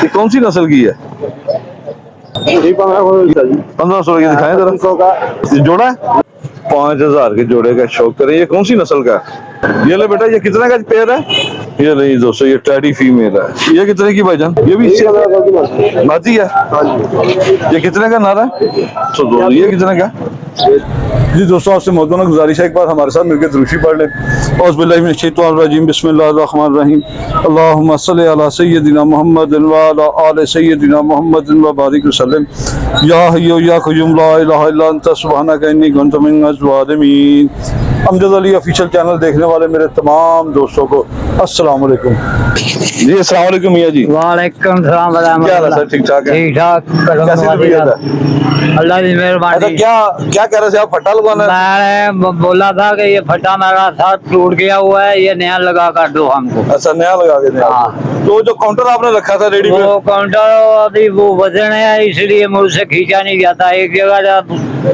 ये कौन सी नस्ल की है? 1500 की दिखाएं जरा। ये जोड़ा है? 5000 के जोड़े का शौक करें। ये कौन सी नस्ल का है? ये ले बेटा, ये कितने का पेयर है? ये नहीं दोस्तों, ये टैडी फीमेल है। ये कितने की भाईजान? ये भी इससे मादी है। ये कितने का नारा है? तो ये कितने का? जी दोस्तों, आपसे मौजूदा गुजारिश है, एक बार हमारे साथ मिलकर दुरूशी पढ़ लें। औज़ुबिल्लाहिमिनश्शैतानिर्रजीम, बिस्मिल्लाहिर्रहमानिर्रहीम। अल्लाहुम्मा सल्लि अला सय्यदिना मुहम्मदिन व अला आलि सय्यदिना मुहम्मदिन व बारिक वसल्लम। या हय्यु या क़य्यूम ला इलाहा इल्ला अंता सुब्हानका इन्नी कुन्तु मिनज़ ज़ालिमीन। अमजद अली ऑफिशियल चैनल देखने वाले मेरे तमाम दोस्तों को अस्सलाम वालेकुम। जी अस्सलाम वालेकुम मियां जी। वालेकुम सलाम। क्या हाल है सर? ठीक ठाक है? ठीक ठाक। कैसी तबीयत है? अल्लाह की मेहरबानी। अच्छा, क्या क्या कह रहे थे आप? फट्टा लगवाना है? मैंने बोला था कि ये फटा मेरा साथ टूट गया हुआ है, ये नया लगा कर दो हमको। अच्छा, नया लगा के दें। हाँ। तो जो काउंटर आपने रखा था रेडी में, वो काउंटर अभी वो वजन है, इसलिए मुझसे खींचा नहीं जाता। एक जगह जब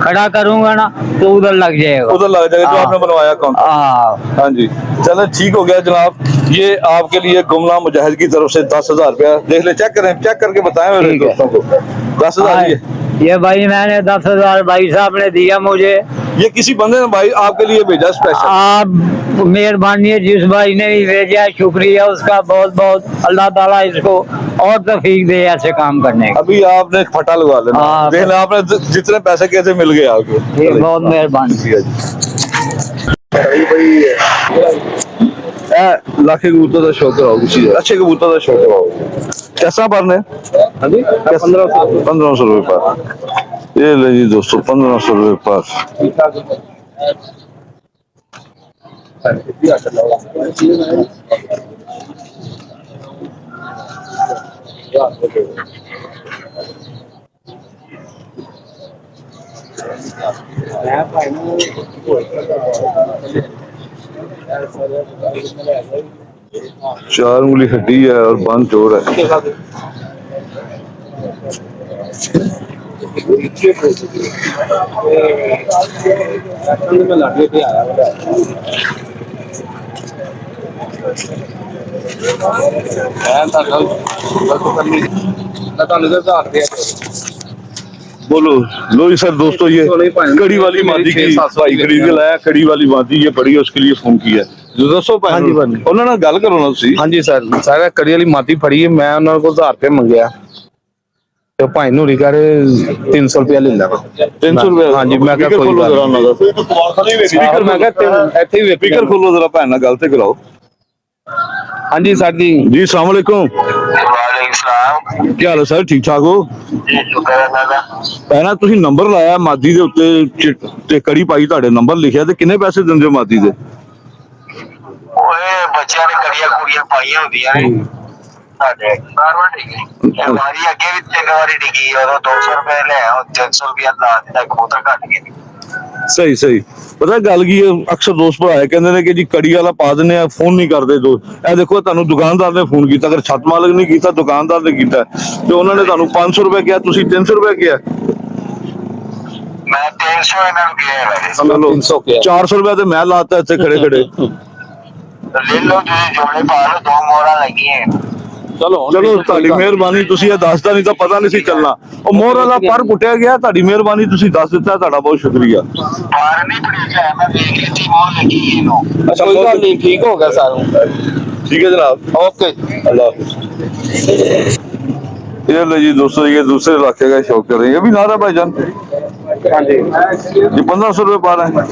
खड़ा करूंगा ना तो उधर लग जाएगा। उधर लग जाएगा जो हाँ। आपने बनवाया काउंटर। हाँ हाँ जी, चलो ठीक हो गया जनाब। ये आपके लिए गुमनाम मुजाहिद की तरफ से 10,000 रुपया। देख ले, चेक करें, चेक करके बताएं मेरे ठीक है। दोस्तों को। 10,000 ये भाई मैंने 10,000 भाई साहब ने दिया मुझे। ये किसी बंदे ने भाई आपके लिए भेजा स्पेशल। आप मेहरबानी है, जिस भाई ने भी भेजा है शुक्रिया उसका बहुत बहुत। अल्लाह ताला इसको और तौफीक दे ऐसे काम करने का। अभी आपने फटा लगवा लेना। हाँ। देख लेना, आपने जितने पैसे कैसे मिल गए आपको। ये बहुत मेहरबानी। लाखे कबूतर का शौक कराओ, किसी अच्छे कबूतर का शौक कराओ। कैसा भरने? 1500 रुपये पर। ये ले जी दोस्तों, 1500 रुपये पर। चार उंगली हड्डी है और बंद जोड़ है। बोलो लो जी सर। दोस्तों, ये कड़ी वाली मादी की भाई खरीद के लाया। कड़ी वाली मादी ये बड़ी है, उसके लिए फोन किया। दसो हाँ जी भाई। उन्होंने गल करो ना तुसी। हाँ जी सर, सारा कड़ी वाली माती फड़ी है। मैं उन्होंने को 1000 रुपये मंगया तो भाई नूरी कर 300 रुपया ले लेना। 300 रुपया? हाँ जी। मैं क्या कोई खोलो जरा ना। स्पीकर मैं क्या इतने ही स्पीकर खोलो जरा, भैन नाल गल ते कराओ। हाँ जी सर जी। जी अस्सलाम वालेकुम। क्या हाल है सर? ठीक ठाक हो? भैना ਤੁਸੀਂ ਨੰਬਰ ਲਾਇਆ ਮਾਦੀ ਦੇ ਉੱਤੇ ਤੇ ਕੜੀ ਪਾਈ, ਤੁਹਾਡੇ ਨੰਬਰ ਲਿਖਿਆ, ਤੇ ਕਿੰਨੇ ਪੈਸੇ ਦਿੰਦੇ ਹੋ ਮਾਦੀ ਦੇ? ਓਏ ਬੱਚਿਆਂ ਨੇ ਕੜੀਆਂ ਕੁੜੀਆਂ ਪਾਈਆਂ ਹੁੰਦੀਆਂ ਨੇ ਸਾਡੇ ਸਾਰਵਾ ਡਿੱਗੀ। ਇਹ ਵਾਰੀ ਅੱਗੇ ਵੀ 3 ਵਾਰੀ ਡਿੱਗੀ, ਉਦੋਂ 200 ਰੁਪਏ ਲਿਆ, 300 ਰੁਪਇਆ ਲਾ ਦਿੱਤਾ, ਕਬੂਤਰ ਘੱਟ ਗਏ। ਸਹੀ ਸਹੀ। ਪਤਾ ਗੱਲ ਕੀ ਹੈ, ਅਕਸਰ ਦੋਸਤ ਭਰਾ ਕਹਿੰਦੇ ਨੇ ਕਿ ਜੀ ਕੜੀ ਵਾਲਾ ਪਾ ਦਿੰਦੇ ਆ, ਫੋਨ ਨਹੀਂ ਕਰਦੇ ਦੋਸਤ। ਇਹ ਦੇਖੋ, ਤੁਹਾਨੂੰ ਦੁਕਾਨਦਾਰ ਨੇ ਫੋਨ ਕੀਤਾ, ਅਗਰ ਛੱਤ ਮਾਲਕ ਨਹੀਂ ਕੀਤਾ, ਦੁਕਾਨਦਾਰ ਨੇ ਕੀਤਾ, ਤੇ ਉਹਨਾਂ ਨੇ ਤੁਹਾਨੂੰ 500 ਰੁਪਏ ਕਿਹਾ, ਤੁਸੀਂ 300 ਰੁਪਏ ਕਿਹਾ। ਮੈਂ 300 ਇਹਨਾਂ ਨੂੰ ਕਿਹਾ ਵੈਸੇ। ਚਲੋ 400 ਰੁਪਏ ਤੇ ਮੈਂ ਲਾਤਾ ਇੱਥੇ ਖੜੇ ਖੜੇ। ਲੈ ਲਓ ਤੁਸੀਂ, ਜੋੜੇ ਪਾ ਲਓ, 2 ਮੋਹਰਾਂ ਲੱਗੀਆਂ। ਚਲੋ ਤੁਹਾਡੀ ਮਿਹਰਬਾਨੀ, ਤੁਸੀਂ ਇਹ ਦੱਸਦਾ, ਨਹੀਂ ਤਾਂ ਪਤਾ ਨਹੀਂ ਸੀ ਚੱਲਣਾ। ਉਹ ਮੋਹਰ ਵਾਲਾ ਪਰ ਪੁੱਟਿਆ ਗਿਆ, ਤੁਹਾਡੀ ਮਿਹਰਬਾਨੀ, ਤੁਸੀਂ ਦੱਸ ਦਿੱਤਾ, ਤੁਹਾਡਾ ਬਹੁਤ ਸ਼ੁਕਰੀਆ। ਪਾਰ ਨਹੀਂ ਪੁੱਟਿਆ, ਮੈਂ ਵੇਖ ਲਈ ਸੀ ਮੋਹਰ ਲੱਗੀ ਇਹਨੂੰ। अच्छा कोई गल नहीं, ठीक हो गया सर। ठीक है जनाब, ओके, अल्लाह हाफिज़। ये लो जी दोस्तों, ये दूसरे इलाके का शौक कर रहे हैं। ये भी नारा भाईजान। हाँ जी। ये 1500 रुपये पा रहे हैं।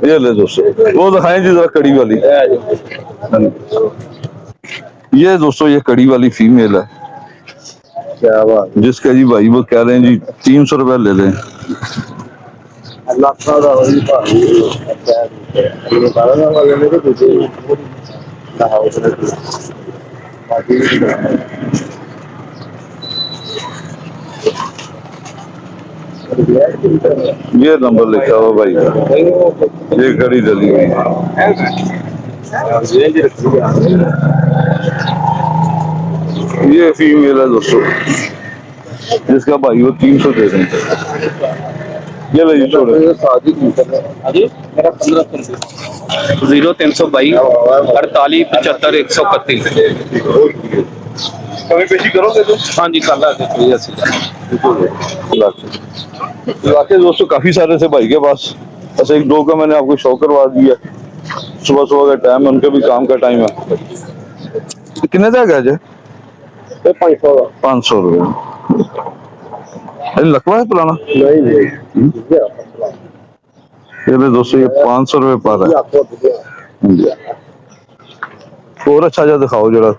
ये ले दोस्तों, वो दिखाएं जी जरा कड़ी वाली। ये दोस्तों, ये कड़ी वाली फीमेल है। क्या बात। जिसका जी भाई वो कह रहे हैं जी 300 रुपये ले लें। ये नंबर लिखा हुआ भाई का, ये घड़ी डली हुई है। ये फीमेल है दोस्तों। जिसका भाई वो 300 दे देंगे। ये ले जी जोड़े। जीरो 322 48 75 131। कमी पेशी करोगे तो हाँ जी, कर ला देते ऐसी। वाकई दोस्तों काफी सारे थे भाई के पास, बस एक दो का मैंने आपको शो करवा दिया। सुबह सुबह का टाइम है, उनके भी काम का टाइम है। कितने तक है 500 रुपये। लकवा है पुराना? ये ले दोस्तों, ये 500 रुपये पर है। और अच्छा जा दिखाओ जरा।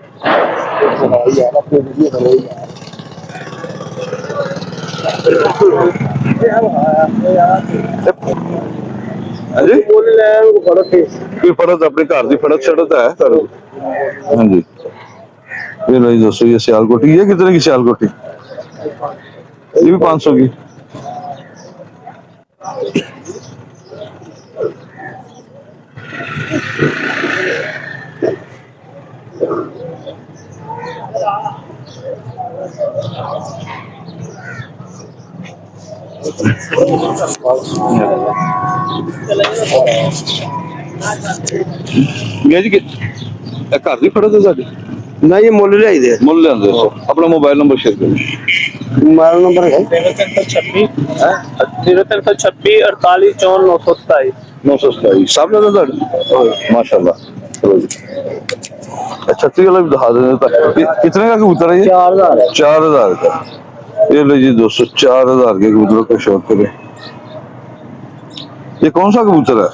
जी कोई फर्क अपने घर की फड़क शड़क है सर? हाँ जी। ये लो जी दोस्तों, ये सियालकोटी। ये कितने की सियालकोटी? ये भी 500 की। जी घर की फड़क है साड़ी? नहीं, मुल लियाई दे। मुल लियांदे हो। अपना मोबाइल नंबर शेयर करो। मोबाइल नंबर है 0326 48 54 927 सब ज्यादा साड़ी माशाल्लाह। चलो जी, छत्तीस वाला भी दिखा देने। कितने का कबूतर है ये? 4000 है। 4000 का। ये ले जी दोस्तों, 4000 के कबूतरों का शौक करें। ये कौन सा कबूतर है?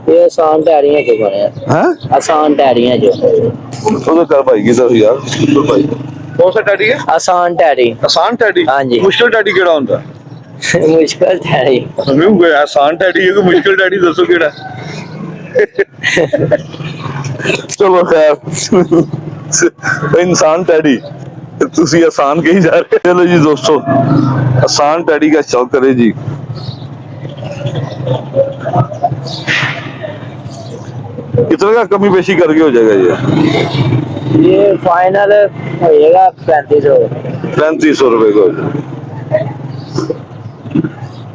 ये आसान टैरियां जो बने हैं, हैं? आसान टैरियां जो। तो कर भाई की तरफ यार। तो भाई कौन सा टैडी है? आसान टैरी। आसान टैडी? हाँ जी। मुश्किल टैडी केड़ा होता है? मुश्किल टैरी। मैं गया आसान टैडी है कि मुश्किल टैडी दसो केड़ा? चलो खैर, इंसान टैडी तुसी आसान कही जा रहे। चलो जी दोस्तों, आसान टैडी का शौक करे जी। कितने का कमी पेशी करके हो जाएगा ये फाइनल होएगा 3500। 3500 रुपए का हो जाएगा।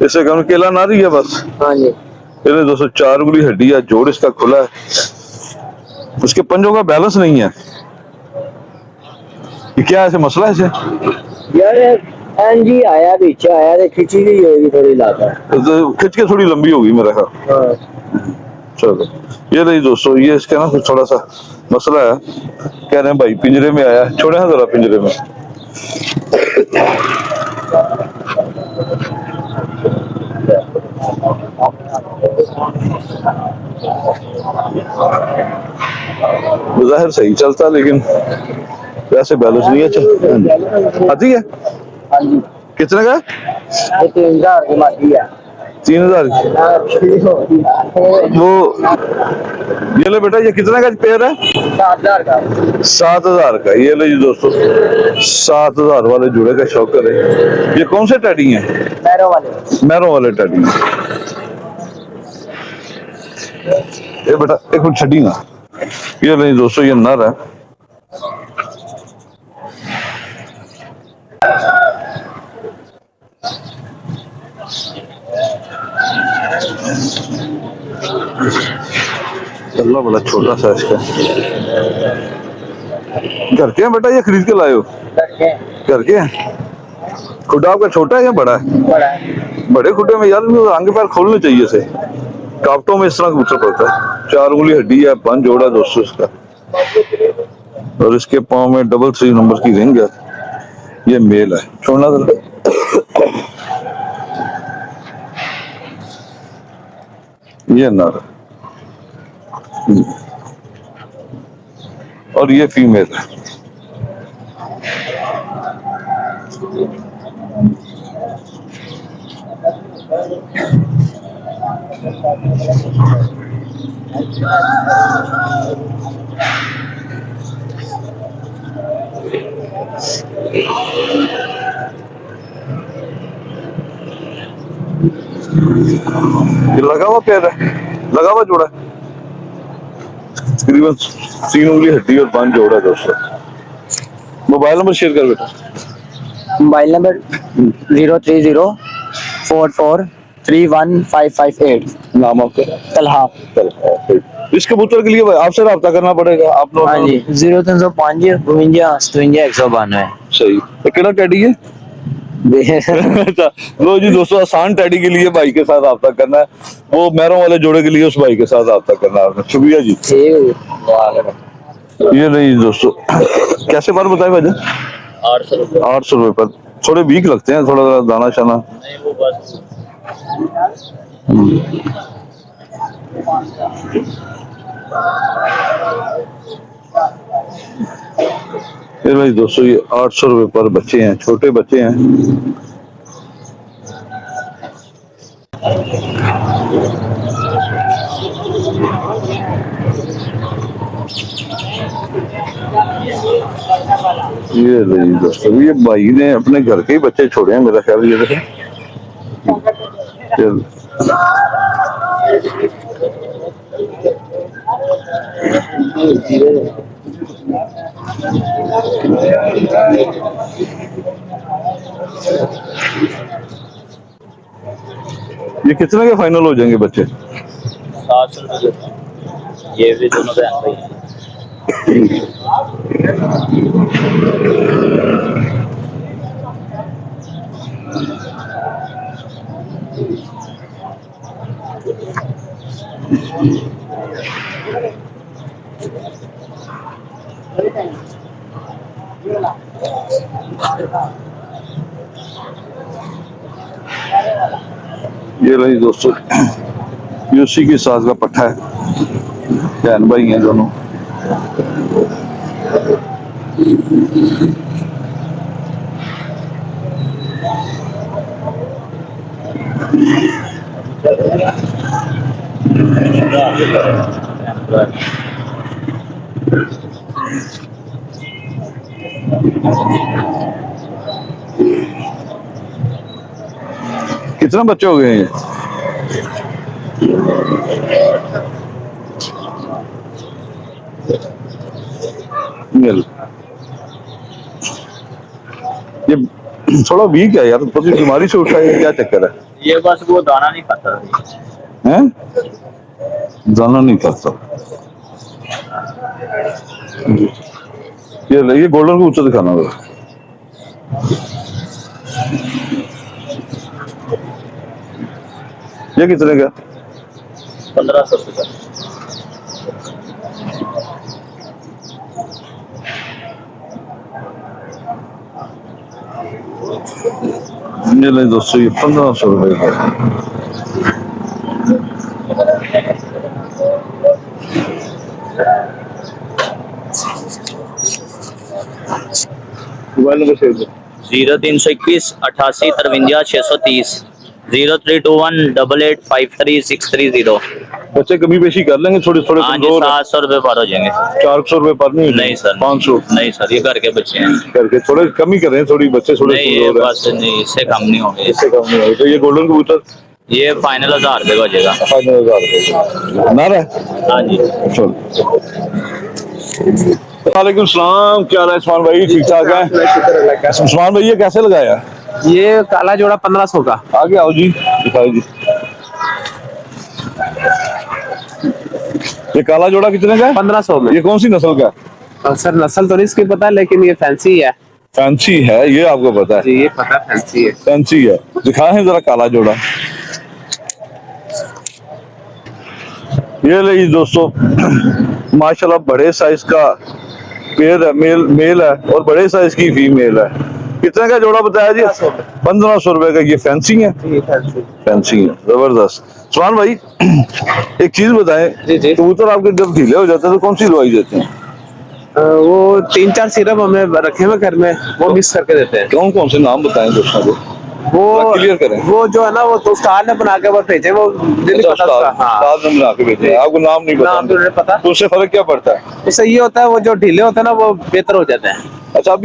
इससे कम केला ना रही है बस। हाँ जी। ये दोस्तों 4 उंगली हड्डी है, जोड़ इसका खुला है, उसके पंजों का बैलेंस नहीं है। ये क्या ऐसे मसला है इसे? यार एनजी आया बीच आया तो खिंची गई होगी थोड़ी लाता। तो खिंच के थोड़ी लंबी होगी मेरा ख्याल। हाँ। चलो ये नहीं दोस्तों, ये इसके ना थोड़ा सा मसला है। कह रहे हैं भाई पिंजरे में आया, छोड़े हैं जरा पिंजरे में। जाहिर सही चलता, लेकिन वैसे बैलेंस नहीं है। आती है? हाँ जी। कितने का? ये 3000 की माती है। 3000 वो। ये ले बेटा, ये कितना का पेयर है? 7000 का। 7000 का। ये ले जी दोस्तों, 7000 वाले जोड़े का शौक करे। ये कौन से टैडी हैं? मैरो वाले। मैरो वाले टैडी। ये बेटा एक मिनट छड़ी ना। ये नहीं दोस्तों, ये नर है। अल्लाह बड़ा छोटा सा इसका। घर के हैं बेटा, ये खरीद के लाए हो? घर के हैं। खुदा आपका छोटा है या बड़ा है? बड़ा है। बड़े खुडे में यार आगे पैर खोलने चाहिए से। कापटों में इस तरह कबूतर पड़ता है। 4 उंगली हड्डी है, 5 जोड़ा दोस्तों इसका, और इसके पाँव में 3 नंबर की रिंग है। ये मेल है। छोड़ना जरा। ये नर है और ये फीमेल है। ये लगा हुआ पैर है, लगा हुआ जोड़ा है। तकरीबन 3 उंगली हड्डी और 5 जोड़ा है दोस्तों। मोबाइल नंबर शेयर कर बेटा। Mobile number 03044315558। नाम आपका? तलहा। इस कबूतर के लिए आपसे रब्ता करना पड़ेगा आप लोग। हाँ जी 0305 52 57 192। सही। तो केड़ा टैडी है? अच्छा, लो जी दोस्तों, आसान टैडी के लिए भाई के साथ रब्ता करना है, वो मैरों वाले जोड़े के लिए उस भाई के साथ रब्ता करना है। शुक्रिया जी। ये नहीं दोस्तों, कैसे बार बताए भाई? 800 रुपए पर। थोड़े वीक लगते हैं, थोड़ा दाना शाना। ये भाई दोस्तों, ये 800 रुपए पर बच्चे हैं, छोटे बच्चे हैं। ये नहीं दोस्तों, ये भाई ने अपने घर के ही बच्चे छोड़े हैं मेरा ख्याल। ये देखें, ये कितने के फाइनल हो जाएंगे बच्चे? 700 ये भी दोनों बहन भाई हैं। ये रही दोस्तों, ये उसी के साथ का पट्ठा है, बहन भाई हैं दोनों। कितने बच्चे हो गए हैं? मिल ये थोड़ा वीक है यार, थोड़ी बीमारी से उठा है, क्या चक्कर है? ये बस वो दाना नहीं खाता हैं? दाना नहीं खाता। ये गोल्डन को ऊंचा दिखाना होगा। ये कितने का? 1500 रुपये। ये नहीं दोस्तों, ये 1500 रुपए का। मोबाइल नंबर शेयर करो। 0321 88 53 630 032188536330। बच्चे कमी पेशी कर लेंगे थोड़ी थोड़े। हाँ जी 700 रुपये पार हो जाएंगे। 400 रुपए पर नहीं सर 500 नहीं सर, ये घर के बच्चे हैं। करके थोड़े कमी करें, थोड़ी बच्चे थोड़े नहीं ये बस नहीं, इससे कम नहीं होंगे। इससे कम नहीं होगा। तो ये गोल्डन कबूतर ये फाइनल 1000 रुपये का हो जाएगा। 1000 ना रहा। हाँ जी। चलो, वालेकुम सलाम, क्या हाल है उस्मान भाई? ठीक ठाक है उस्मान भाई? ये कैसे लगाया? ये काला जोड़ा 1500 का। आगे आओ जी, दिखाओ जी। ये काला जोड़ा कितने का है? 1500 में। ये कौन सी नस्ल का है? सर नस्ल तो नहीं इसकी पता, लेकिन ये फैंसी है। फैंसी है, ये आपको पता है? जी ये पता फैंसी है। फैंसी है। दिखाएं जरा काला जोड़ा। ये ले जी दोस्तों, माशाल्लाह बड़े साइज का पेयर है, मेल है, और बड़े साइज की फीमेल है। कितने का जोड़ा बताया जी? 1500 रुपए का। ये फैंसी है? फैंसी है, जबरदस्त। सुभान भाई एक चीज बताएं, कबूतर आपके जब ढीले हो जाते हैं तो कौन सी दवाई देते हैं? वो 3-4 सिरप हमें रखे हुए घर में, वो मिक्स करके देते हैं। कौन कौन से नाम बताएं दोस्तों को, वो क्लियर करें। वो जो है ना, वो तो उस्ताद ने बना के वो भेजे, वो मुझे नहीं पता उसका। हाँ उस्ताद ने बना के भेजे हैं, आपको नाम नहीं नाम तो नहीं पता। तो उससे फर्क क्या पड़ता है? उससे ये होता है, वो जो ढीले होते हैं ना वो बेहतर हो जाते हैं। अच्छा, अभी